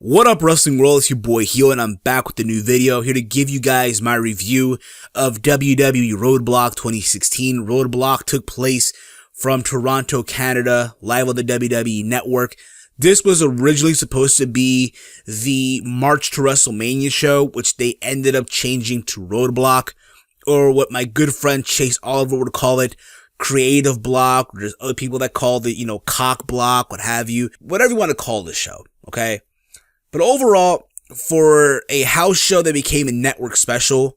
What up, Wrestling World? It's your boy Heel, and I'm back with a new video here to give you guys my review of WWE ROADBLOCK 2016. ROADBLOCK took place from Toronto, Canada, live on the WWE Network. This was originally supposed to be the March to WrestleMania show, which they ended up changing to ROADBLOCK, or what my good friend Chase Oliver would call it, Creative Block. There's other people that call it, Cock Block, what have you, whatever you want to call this show, okay? But overall, for a house show that became a network special,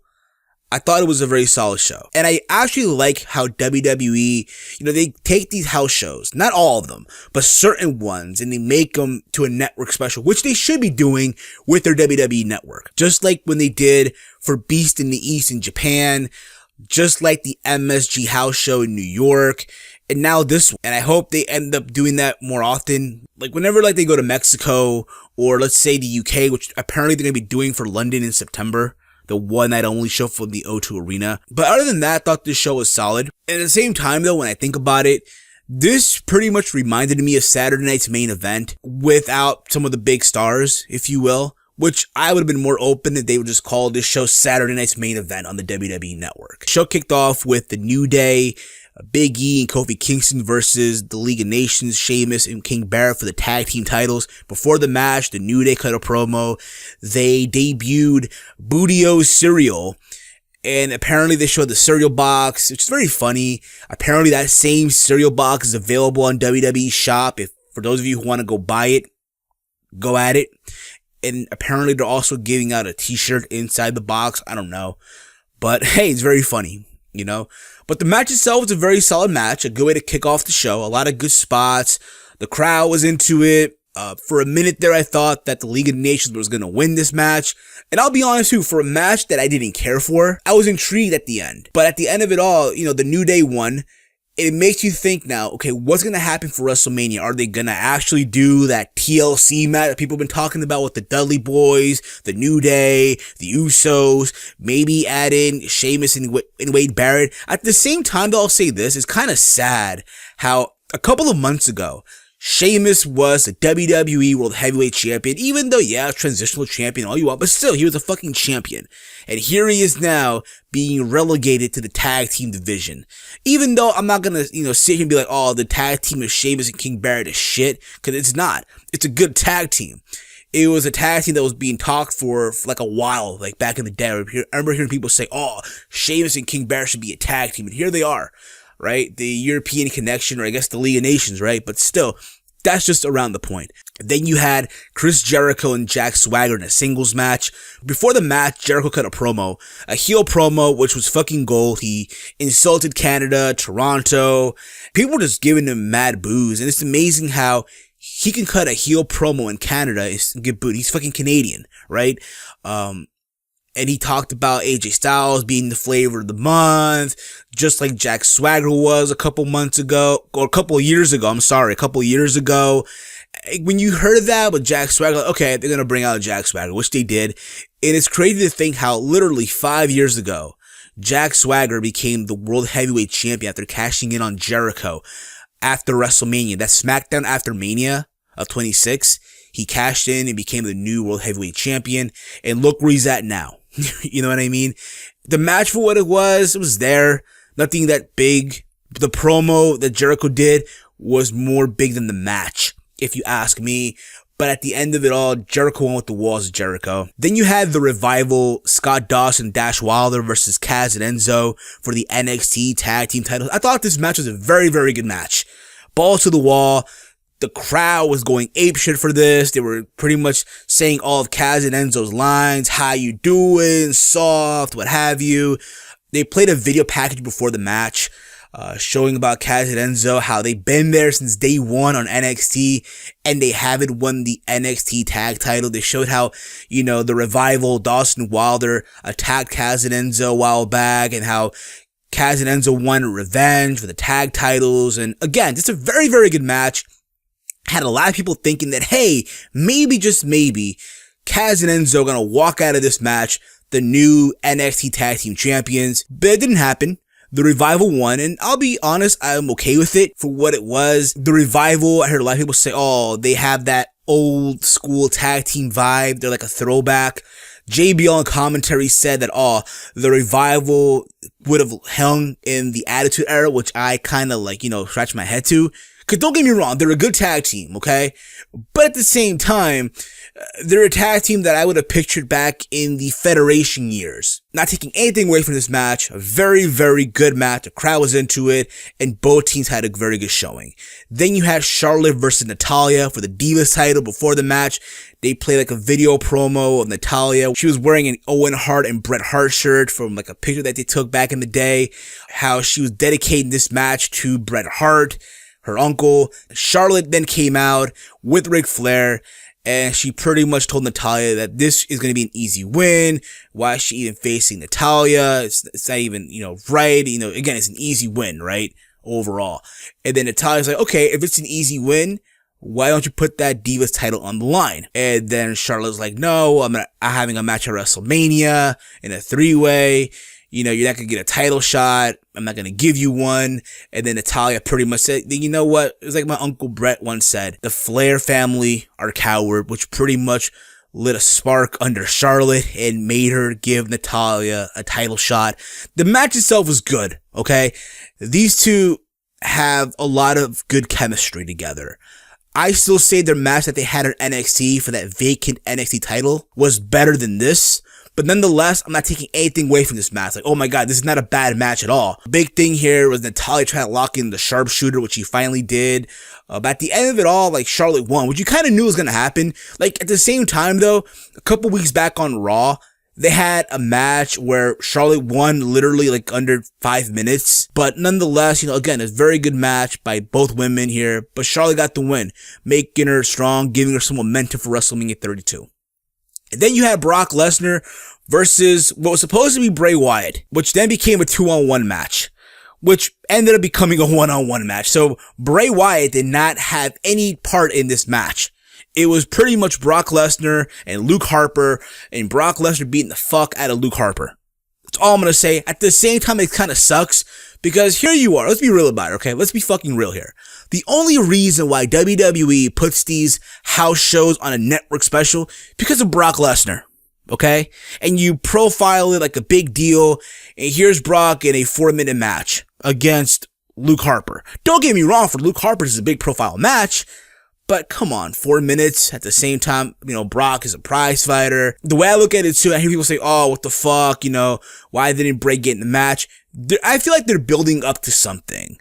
I thought it was a very solid show. And I actually like how WWE, they take these house shows, not all of them, but certain ones, and they make them to a network special, which they should be doing with their WWE network. Just like when they did for Beast in the East in Japan, just like the MSG house show in New York, and now this one. And I hope they end up doing that more often. Like whenever they go to Mexico, or let's say the UK, which apparently they're going to be doing for London in September, the one night only show from the O2 Arena. But other than that, I thought this show was solid. And at the same time though, when I think about it, this pretty much reminded me of Saturday night's main event without some of the big stars, if you will. Which I would have been more open if they would just call this show Saturday night's main event on the WWE Network. The show kicked off with the New Day, Big E and Kofi Kingston versus the League of Nations, Sheamus and King Barrett for the tag team titles. Before the match, the New Day cut a promo. They debuted Bootio's cereal, and apparently they showed the cereal box, which is very funny. Apparently that same cereal box is available on WWE Shop. If for those of you who want to go buy it, go at it. And apparently they're also giving out a t-shirt inside the box. I don't know. But hey, it's very funny, But the match itself was a very solid match. A good way to kick off the show. A lot of good spots. The crowd was into it. For a minute there, I thought that the League of Nations was going to win this match. And I'll be honest too, for a match that I didn't care for, I was intrigued at the end. But at the end of it all, the New Day won. It makes you think now, okay, what's going to happen for WrestleMania? Are they going to actually do that TLC match that people have been talking about with the Dudley Boys, the New Day, the Usos, maybe add in Sheamus and Wade Barrett? At the same time, though, I'll say this, it's kind of sad how a couple of months ago, Sheamus was the WWE World Heavyweight Champion, even though, transitional champion, all you want, but still, he was a fucking champion. And here he is now being relegated to the tag team division. Even though I'm not gonna, sit here and be like, oh, the tag team of Sheamus and King Barrett is shit, cause it's not. It's a good tag team. It was a tag team that was being talked for like a while, like back in the day. I remember hearing people say, oh, Sheamus and King Barrett should be a tag team, and here they are. Right? The European connection, or I guess the League of Nations, right? But still, that's just around the point. Then you had Chris Jericho and Jack Swagger in a singles match. Before the match, Jericho cut a promo, a heel promo, which was fucking gold. He insulted Canada, Toronto. People were just giving him mad boos. And it's amazing how he can cut a heel promo in Canada and get booed. He's fucking Canadian, right? And he talked about AJ Styles being the flavor of the month, just like Jack Swagger was a couple years ago. When you heard that with Jack Swagger, okay, they're going to bring out Jack Swagger, which they did. And it's crazy to think how literally 5 years ago, Jack Swagger became the World Heavyweight Champion after cashing in on Jericho after WrestleMania. That SmackDown after Mania of 26. He cashed in and became the new World Heavyweight Champion. And look where he's at now. You know what I mean? The match, for what it was there. Nothing that big. The promo that Jericho did was more big than the match, if you ask me. But at the end of it all, Jericho won with the walls of Jericho. Then you had the Revival, Scott Dawson, Dash Wilder versus Kaz and Enzo for the NXT tag team titles. I thought this match was a very, very good match. Balls to the wall. The crowd was going apeshit for this. They were pretty much saying all of Kaz and Enzo's lines. How you doing? Soft, what have you. They played a video package before the match, showing about Kaz and Enzo, how they've been there since day one on NXT, and they haven't won the NXT tag title. They showed how, the Revival, Dawson Wilder, attacked Kaz and Enzo a while back, and how Kaz and Enzo won revenge for the tag titles. And again, it's a very, very good match. Had a lot of people thinking that, hey, maybe, just maybe, Kaz and Enzo are going to walk out of this match the new NXT Tag Team Champions. But it didn't happen. The Revival won, and I'll be honest, I'm okay with it for what it was. The Revival, I heard a lot of people say, oh, they have that old school tag team vibe. They're like a throwback. JBL in commentary said that, the Revival would have hung in the Attitude Era, which I kind of like, scratch my head to. Cause don't get me wrong, they're a good tag team, okay? But at the same time, they're a tag team that I would have pictured back in the Federation years. Not taking anything away from this match, a very, very good match. The crowd was into it, and both teams had a very good showing. Then you had Charlotte versus Natalya for the Divas title. Before the match, they played like a video promo of Natalya. She was wearing an Owen Hart and Bret Hart shirt from like a picture that they took back in the day. How she was dedicating this match to Bret Hart, her uncle. Charlotte then came out with Ric Flair, and she pretty much told Natalya that this is going to be an easy win. Why is she even facing Natalya? It's not even, right. Again, it's an easy win, right? Overall. And then Natalya's like, okay, if it's an easy win, why don't you put that Divas title on the line? And then Charlotte's like, no, I'm having a match at WrestleMania in a 3-way. You're not going to get a title shot. I'm not going to give you one. And then Natalya pretty much said, you know what? It's like my Uncle Brett once said, the Flair family are coward, which pretty much lit a spark under Charlotte and made her give Natalya a title shot. The match itself was good, okay? These two have a lot of good chemistry together. I still say their match that they had at NXT for that vacant NXT title was better than this. But nonetheless, I'm not taking anything away from this match. Like, oh my god, this is not a bad match at all. Big thing here was Natalya trying to lock in the sharpshooter, which she finally did. But at the end of it all, like, Charlotte won, which you kind of knew was going to happen. Like, at the same time, though, a couple weeks back on Raw, they had a match where Charlotte won literally like under 5 minutes. But nonetheless, again, a very good match by both women here. But Charlotte got the win, making her strong, giving her some momentum for WrestleMania 32. And then you had Brock Lesnar versus what was supposed to be Bray Wyatt, which then became a 2-on-1 match, which ended up becoming a 1-on-1 match. So Bray Wyatt did not have any part in this match. It was pretty much Brock Lesnar and Luke Harper, and Brock Lesnar beating the fuck out of Luke Harper. That's all I'm going to say. At the same time, it kind of sucks because here you are. Let's be real about it, okay? Let's be fucking real here. The only reason why WWE puts these house shows on a network special because of Brock Lesnar, okay? And you profile it like a big deal, and here's Brock in a 4-minute match against Luke Harper. Don't get me wrong, for Luke Harper, this is a big profile match, but come on, 4 minutes at the same time, Brock is a prize fighter. The way I look at it too, I hear people say, oh, what the fuck, why didn't Bray get in the match? I feel like they're building up to something.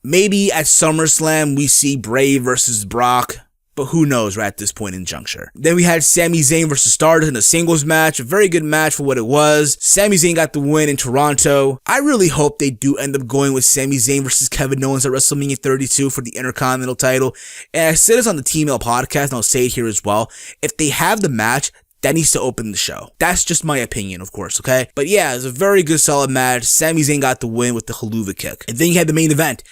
Maybe at SummerSlam, we see Bray versus Brock, but who knows right at this point in juncture. Then we had Sami Zayn versus Stardust in a singles match, a very good match for what it was. Sami Zayn got the win in Toronto. I really hope they do end up going with Sami Zayn versus Kevin Owens at WrestleMania 32 for the Intercontinental title. And I said this on the TEAMHEEL podcast, and I'll say it here as well. If they have the match, that needs to open the show. That's just my opinion, of course, okay? But yeah, it was a very good, solid match. Sami Zayn got the win with the haluva kick. And then you had the main event.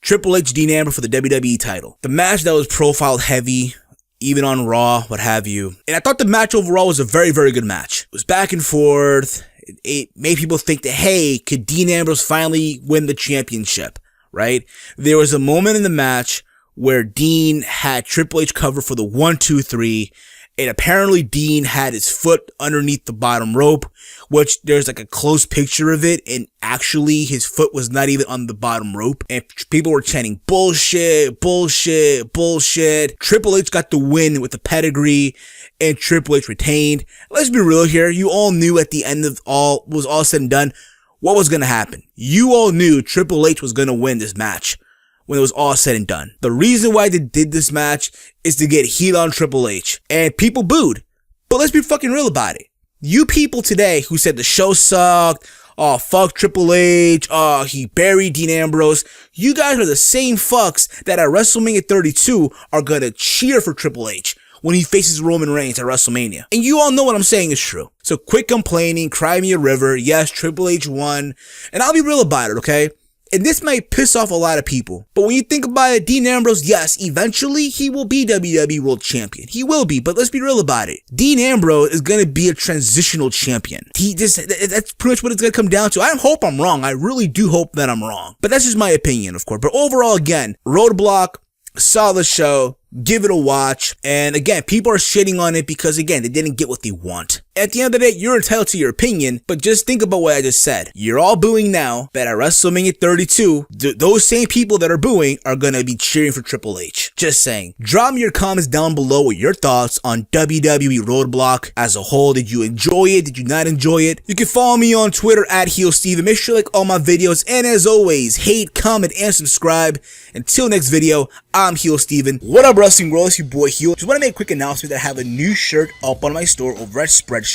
Triple H, Dean Ambrose for the WWE title. The match that was profiled heavy, even on Raw, what have you. And I thought the match overall was a very, very good match. It was back and forth. It made people think that, hey, could Dean Ambrose finally win the championship, right? There was a moment in the match where Dean had Triple H cover for the 1-2-3, and apparently Dean had his foot underneath the bottom rope, which there's like a close picture of it, and actually his foot was not even on the bottom rope, and people were chanting bullshit, bullshit, bullshit. Triple H got the win with the pedigree, and Triple H retained. Let's be real here. You all knew at the end of all said and done, what was going to happen. You all knew Triple H was going to win this match when it was all said and done. The reason why they did this match is to get heat on Triple H. And people booed. But let's be fucking real about it. You people today who said the show sucked, oh, fuck Triple H, oh, he buried Dean Ambrose, you guys are the same fucks that at WrestleMania 32 are gonna cheer for Triple H when he faces Roman Reigns at WrestleMania. And you all know what I'm saying is true. So quit complaining, cry me a river. Yes, Triple H won. And I'll be real about it, okay? And this might piss off a lot of people. But when you think about it, Dean Ambrose, yes, eventually he will be WWE World Champion. He will be, but let's be real about it. Dean Ambrose is going to be a transitional champion. That's pretty much what it's going to come down to. I hope I'm wrong. I really do hope that I'm wrong. But that's just my opinion, of course. But overall, again, Roadblock, solid show, give it a watch. And again, people are shitting on it because again, they didn't get what they want. At the end of the day, you're entitled to your opinion, but just think about what I just said. You're all booing now, but at WrestleMania 32, those same people that are booing are gonna be cheering for Triple H. Just saying. Drop me your comments down below with your thoughts on WWE Roadblock as a whole. Did you enjoy it? Did you not enjoy it? You can follow me on Twitter at HEELSTEVEN. Make sure you like all my videos, and as always, hate, comment, and subscribe. Until next video, I'm HEELSTEVEN. What up, wrestling world? It's your boy Heel. Just want to make a quick announcement that I have a new shirt up on my store over at Spreadshirt.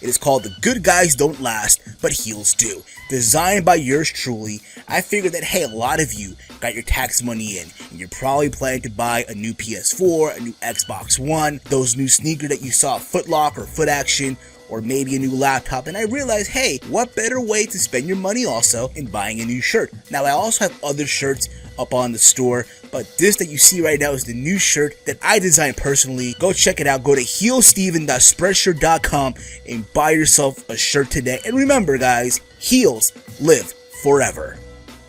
It is called The Good Guys Don't Last, But Heels Do. Designed by yours truly. I figured that, hey, a lot of you got your tax money in, and you're probably planning to buy a new PS4, a new Xbox One, those new sneakers that you saw at Foot Locker or Foot Action, or maybe a new laptop, and I realized, hey, what better way to spend your money also in buying a new shirt. Now, I also have other shirts up on the store, but this that you see right now is the new shirt that I designed personally. Go check it out. Go to heelsteven.spreadshirt.com and buy yourself a shirt today. And remember, guys, heels live forever.